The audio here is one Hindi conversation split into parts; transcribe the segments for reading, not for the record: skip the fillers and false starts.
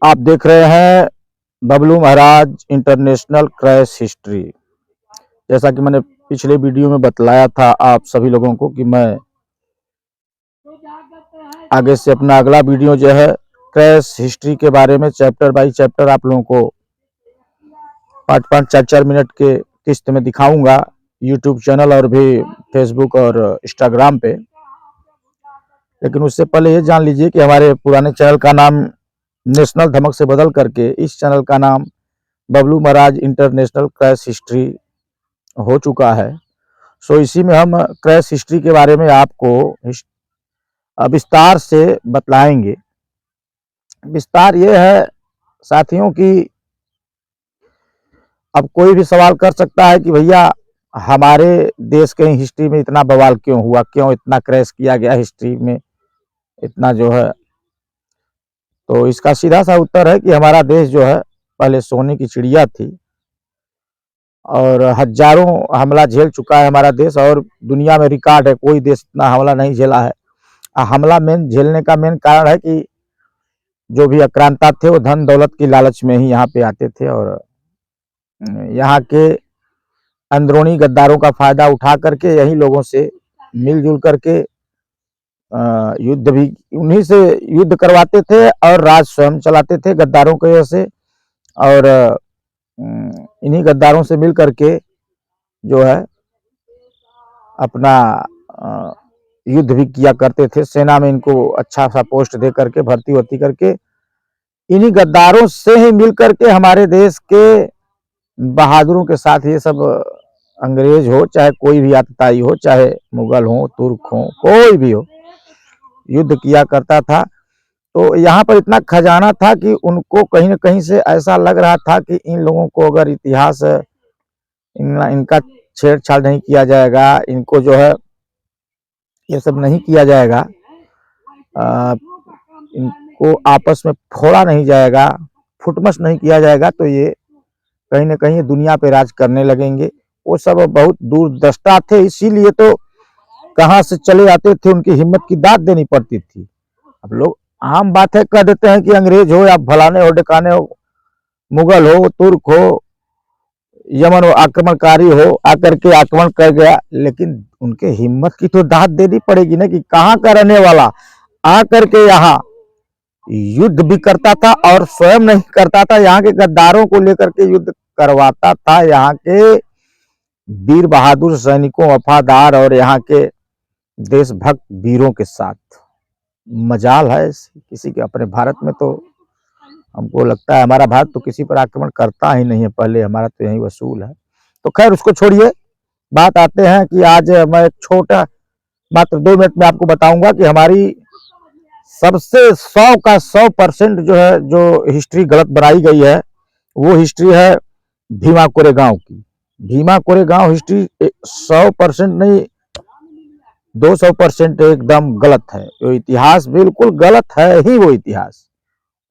आप देख रहे हैं बबलू महाराज इंटरनेशनल क्रैश हिस्ट्री। जैसा कि मैंने पिछले वीडियो में बतलाया था आप सभी लोगों को कि मैं आगे से अपना अगला वीडियो जो है क्रैश हिस्ट्री के बारे में चैप्टर बाय चैप्टर आप लोगों को 5-5 4-4 मिनट के किस्त में दिखाऊंगा यूट्यूब चैनल और भी फेसबुक और इंस्टाग्राम पे। लेकिन उससे पहले ये जान लीजिए कि हमारे पुराने चैनल का नाम नेशनल धमक से बदल करके इस चैनल का नाम बबलू महाराज इंटरनेशनल क्रैश हिस्ट्री हो चुका है। सो इसी में हम क्रैश हिस्ट्री के बारे में आपको विस्तार से बतलाएंगे। विस्तार ये है साथियों कि अब कोई भी सवाल कर सकता है कि भैया हमारे देश के हिस्ट्री में इतना बवाल क्यों हुआ, क्यों इतना क्रैश किया गया हिस्ट्री में, इतना जो है। तो इसका सीधा सा उत्तर है कि हमारा देश जो है पहले सोने की चिड़िया थी और हजारों हमला झेल चुका है हमारा देश, और दुनिया में रिकॉर्ड है, कोई देश इतना हमला नहीं झेला है। हमला मेन झेलने का मेन कारण है कि जो भी आक्रांता थे वो धन दौलत की लालच में ही यहाँ पे आते थे और यहाँ के अंदरूनी गद्दारों का फायदा उठा करके यही लोगों से मिलजुल करके युद्ध भी उन्हीं से युद्ध करवाते थे और राज स्वयं चलाते थे गद्दारों की वजह से। और इन्हीं गद्दारों से मिल करके जो है अपना युद्ध भी किया करते थे। सेना में इनको अच्छा सा पोस्ट दे करके भर्ती वर्ती करके इन्हीं गद्दारों से ही मिल करके हमारे देश के बहादुरों के साथ ये सब अंग्रेज हो चाहे कोई भी आतताई हो, चाहे मुगल हो, तुर्क हो, कोई भी हो, युद्ध किया करता था। तो यहाँ पर इतना खजाना था कि उनको कहीं ना कहीं से ऐसा लग रहा था कि इन लोगों को अगर इतिहास इनका छेड़छाड़ नहीं किया जाएगा, इनको जो है ये सब नहीं किया जाएगा, इनको आपस में फोड़ा नहीं जाएगा, फुटमस नहीं किया जाएगा, तो ये कहीं ना कहीं दुनिया पे राज करने लगेंगे। वो सब बहुत दूरदृष्टा थे, इसीलिए तो कहाँ से चले आते थे, उनकी हिम्मत की दाद देनी पड़ती थी। अब लोग आम बात है कह देते हैं कि अंग्रेज हो या फलाने हो, ढकाने हो, मुगल हो, तुर्क हो, यमन हो, आक्रमणकारी हो, आकर के आक्रमण कर गया, लेकिन उनके हिम्मत की तो दाद देनी पड़ेगी ना कि कहाँ का रहने वाला आकर के यहाँ युद्ध भी करता था और स्वयं नहीं करता था, यहाँ के गद्दारों को लेकर के युद्ध करवाता था, यहाँ के वीर बहादुर सैनिकों, वफादार और यहाँ के देशभक्त वीरों के साथ। मजाल है किसी के अपने भारत में, तो हमको लगता है हमारा भारत तो किसी पर आक्रमण करता ही नहीं है, पहले हमारा तो यही वसूल है। तो खैर उसको छोड़िए, बात आते हैं कि आज मैं एक छोटा मात्र 2 मिनट में आपको बताऊंगा कि हमारी सबसे 100 का 100% जो है जो हिस्ट्री गलत बनाई गई है वो हिस्ट्री है भीमा कोरेगांव की। भीमा कोरेगांव हिस्ट्री 100% नहीं 200% एकदम गलत है। वो इतिहास बिल्कुल गलत है ही। वो इतिहास,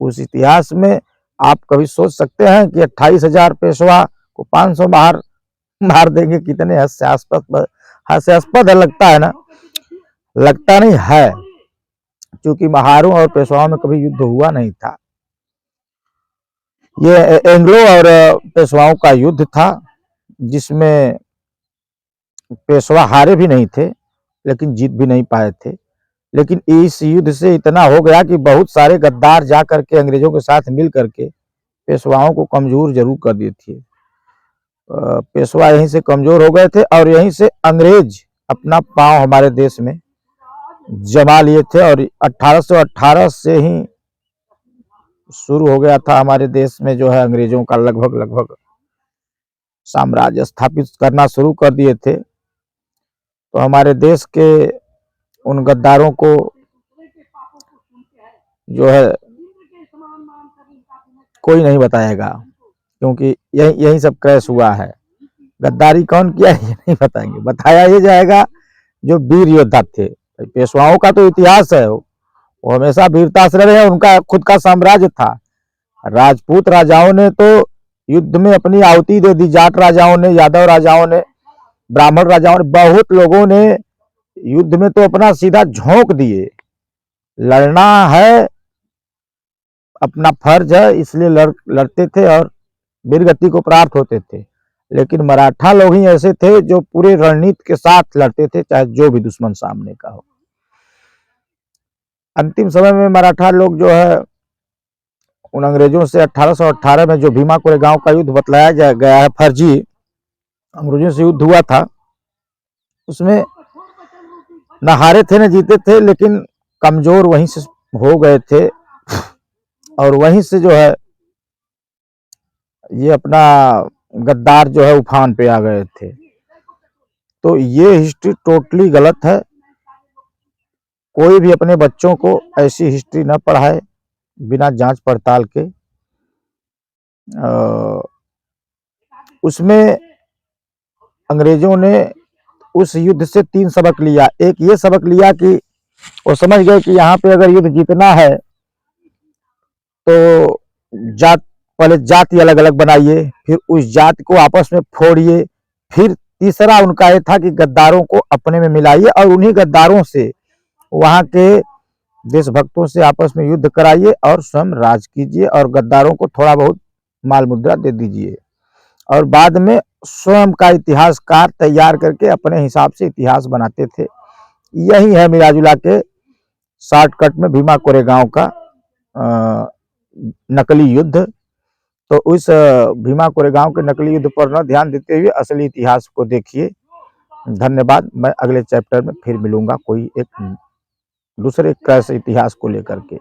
उस इतिहास में आप कभी सोच सकते हैं कि 28,000 पेशवा को 500 मार देंगे? कितने हास्यास्पद लगता है ना, लगता नहीं है, क्योंकि महारों और पेशवाओं में कभी युद्ध हुआ नहीं था। ये एंग्लो और पेशवाओं का युद्ध था जिसमें पेशवा हारे भी नहीं थे लेकिन जीत भी नहीं पाए थे। लेकिन इस युद्ध से इतना हो गया कि बहुत सारे गद्दार जा करके अंग्रेजों के साथ मिल करके पेशवाओं को कमजोर जरूर कर दिए थे। पेशवा यहीं से कमजोर हो गए थे और यहीं से अंग्रेज अपना पांव हमारे देश में जमा लिए थे। और 1818 से ही शुरू हो गया था हमारे देश में जो है अंग्रेजों का लगभग साम्राज्य स्थापित करना शुरू कर दिए थे। तो हमारे देश के उन गद्दारों को जो है कोई नहीं बताएगा, क्योंकि यही सब क्रैश हुआ है। गद्दारी कौन किया ये नहीं बताएंगे, बताया ये जाएगा जो वीर योद्धा थे। पेशवाओं का तो इतिहास है, वो हमेशा वीरता से रहे हैं, उनका खुद का साम्राज्य था। राजपूत राजाओं ने तो युद्ध में अपनी आहुति दे दी, जाट राजाओं ने, यादव राजाओं ने, ब्राह्मण राजाओं ने, बहुत लोगों ने युद्ध में तो अपना सीधा झोंक दिए। लड़ना है अपना फर्ज है इसलिए लड़ते थे और वीरगति को प्राप्त होते थे। लेकिन मराठा लोग ही ऐसे थे जो पूरे रणनीति के साथ लड़ते थे, चाहे जो भी दुश्मन सामने का हो। अंतिम समय में मराठा लोग जो है उन अंग्रेजों से 1818 में जो भीमा कोरेगांव का युद्ध बतलाया गया है, फर्जी अंग्रेजों से युद्ध हुआ था, उसमें न हारे थे न जीते थे, लेकिन कमजोर वहीं से हो गए थे और वहीं से जो है ये अपना गद्दार जो है उफान पे आ गए थे। तो ये हिस्ट्री टोटली गलत है। कोई भी अपने बच्चों को ऐसी हिस्ट्री न पढ़ाए बिना जांच पड़ताल के। उसमें अंग्रेजों ने उस युद्ध से 3 सबक लिया। एक ये सबक लिया कि वो समझ गए कि यहाँ पे अगर युद्ध जीतना है तो पहले जाति अलग अलग बनाइए, फिर उस जाति को आपस में फोड़िए, फिर तीसरा उनका ये था कि गद्दारों को अपने में मिलाइए और उन्हीं गद्दारों से, वहां के देशभक्तों से आपस में युद्ध कराइए और स्वयं राज कीजिए और गद्दारों को थोड़ा बहुत माल मुद्रा दे दीजिए और बाद में स्वयं का इतिहासकार तैयार करके अपने हिसाब से इतिहास बनाते थे। यही है मिलाजुला के शॉर्टकट में भीमा कोरेगांव का नकली युद्ध। तो उस भीमा कोरेगांव के नकली युद्ध पर न ध्यान देते हुए असली इतिहास को देखिए। धन्यवाद। मैं अगले चैप्टर में फिर मिलूंगा कोई एक दूसरे क्रैश इतिहास को लेकर के।